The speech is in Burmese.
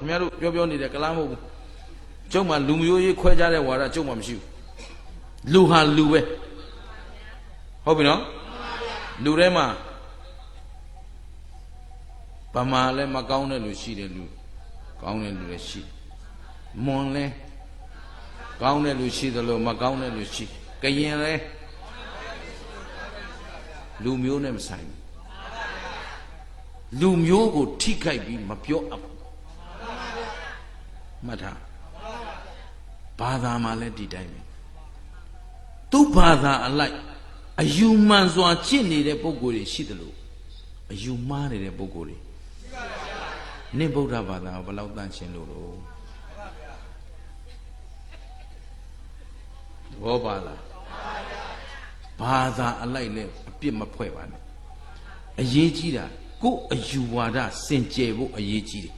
များတို့ပြောနေတဲ့ကလားမဟုတ်ဘူးကျုပ်မှလူမျိုးရေးခွဲခြားတဲ့ဝါဒကျုပ်မှမရှိဘူးလူဟာလူပဲဟုတ်ပြီနော်လူထဲမှာဗမာလည်းမကောင်းတဲ့လူရှိတယ်လူကောင်းတဲ့လူလည်းရှိမွန်လည်းကောင်းတဲ့လူရှိသလိုမကောင်းတဲ့လူရှိကရင်လည်းလူမျိုးနဲ့မဆိုင်ဘူးလူမျိုးကိုထိခိုက်ပြီးမပြောအပ်မှတ်ထားဘာသာမှလည်းဒီတိုင်းပဲသူ့ဘာသာအလိုက်အယူမှန်စွာကျင့်နေတဲ့ပုဂ္ဂိုလ်တွေရှိတယ်လို့အယူမှားနေတဲ့ပုဂ္ဂိုလ်တွေနင့်ဗုဒ္ဓဘာသာဘယ်လောက်တန်ရှင်းလို့တော့ဘောပါလားဘာသာအလိုက်လဲအပြစ်မဖွဲ့ပါနဲ့အရေးကြီးတာကိုယ်အယူဝါဒစင်ကြယ်ဖို့အရေးကြီးတယ်